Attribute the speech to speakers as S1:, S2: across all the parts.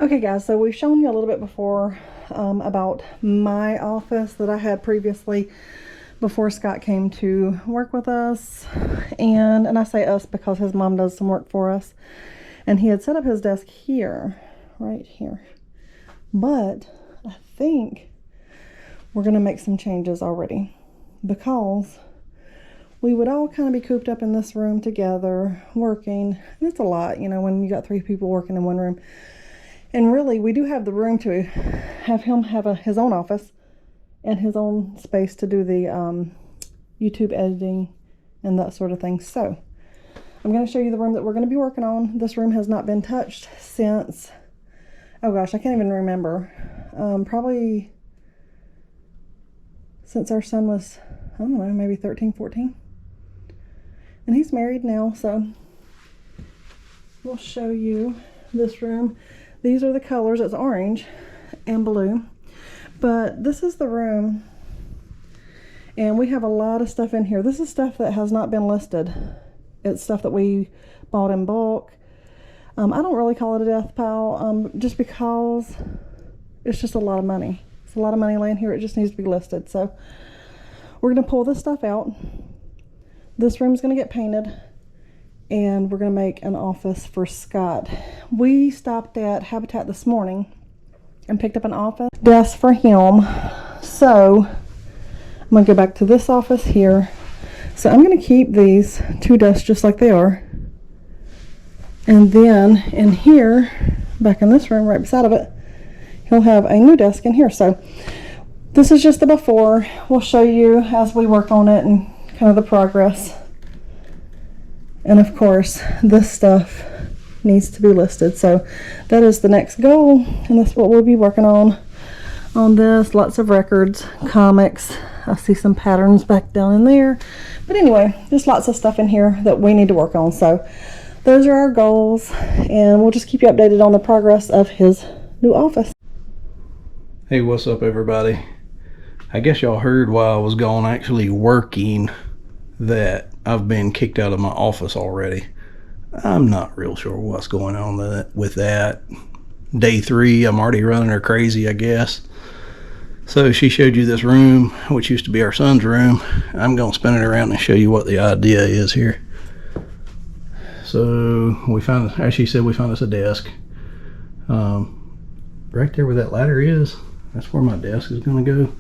S1: Okay guys, so we've shown you a little bit before about my office that I had previously before Scott came to work with us. And I say us because his mom does some work for us. And he had set up his desk here, right here. But I think we're going to make some changes already because we would all kind of be cooped up in this room together working. And it's a lot, you know, when you got 3 people working in one room. And really, we do have the room to have him have his own office and his own space to do the YouTube editing and that sort of thing. So, I'm going to show you the room that we're going to be working on. This room has not been touched since, oh gosh, I can't even remember. Probably since our son was, I don't know, maybe 13, 14. And he's married now, so we'll show you this room. These are the colors. It's orange and blue. But this is the room. And we have a lot of stuff in here. This is stuff that has not been listed. It's stuff that we bought in bulk. I don't really call it a death pile, just because it's just a lot of money. It's a lot of money laying here. It just needs to be listed. So we're going to pull this stuff out. This room's going to get painted. And we're going to make an office for Scott. We stopped at Habitat this morning and picked up an office desk for him. So I'm going to go back to this office here. So I'm going to keep these 2 desks just like they are. And then in here, back in this room right beside of it, he'll have a new desk in here. So this is just the before. We'll show you as we work on it and kind of the progress. And of course, this stuff needs to be listed. So that is the next goal. And that's what we'll be working on this. Lots of records, comics. I see some patterns back down in there. But anyway, just lots of stuff in here that we need to work on. So those are our goals. And we'll just keep you updated on the progress of his new office.
S2: Hey, what's up everybody? I guess y'all heard while I was gone actually working that I've been kicked out of my office already. I'm not real sure what's going on with that. Day 3, I'm already running her crazy, I guess. So she showed you this room, which used to be our son's room. I'm going to spin it around and show you what the idea is here. So we found, as she said, we found us a desk. Right there where that ladder is, that's where my desk is going to go.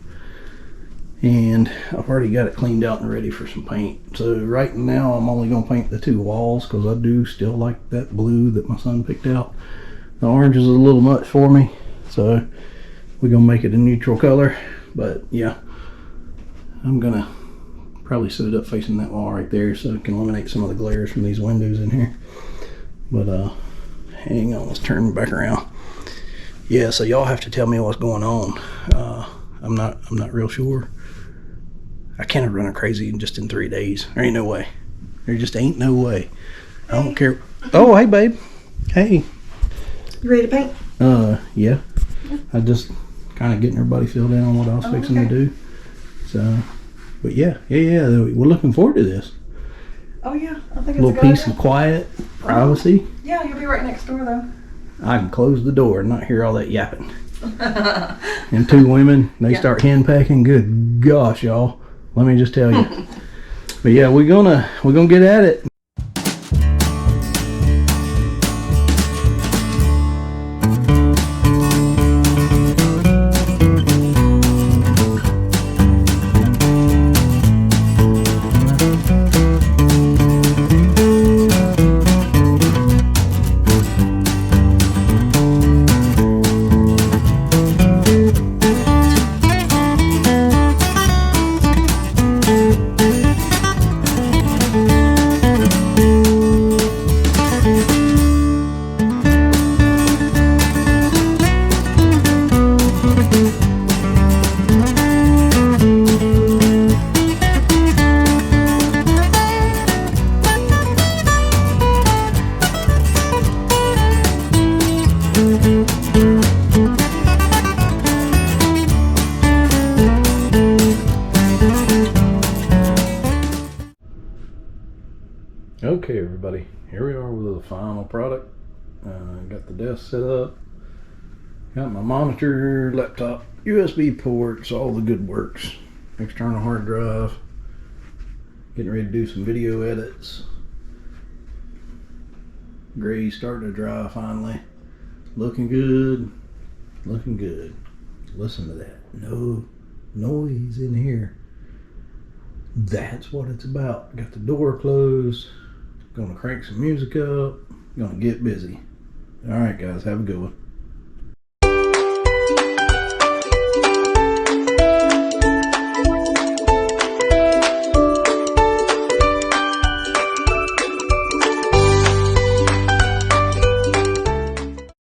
S2: And I've already got it cleaned out and ready for some paint. So right now I'm only going to paint the 2 walls because I do still like that blue that my son picked out. The orange is a little much for me, so we're going to make it a neutral color. But yeah, I'm going to probably set it up facing that wall right there so it can eliminate some of the glares from these windows in here. But hang on, let's turn back around. Yeah, so y'all have to tell me what's going on. I'm not real sure. I can't have run her crazy just in 3 days. There ain't no way. There just ain't no way. I don't care. Oh, hey, babe. Hey.
S1: You ready to paint?
S2: Yeah. I just kind of getting everybody filled in on what I was fixing to do. So, but yeah. We're looking forward to this.
S1: Oh yeah, I think it's
S2: a little peace and quiet, privacy.
S1: Yeah, you'll be right next door though.
S2: I can close the door and not hear all that yapping. And 2 women, they start hen packing. Good gosh, y'all. Let me just tell you. But yeah, we're gonna get at it. Okay everybody, here we are with the final product. Got the desk set up, Got my monitor, laptop, USB ports, all the good works. External hard drive. Getting ready to do some video edits. Gray's starting to dry finally. Looking good. Looking good. Listen to that. No noise in here. That's what it's about. Got the door closed. Gonna crank some music up. Gonna get busy. All right, guys. Have a good one.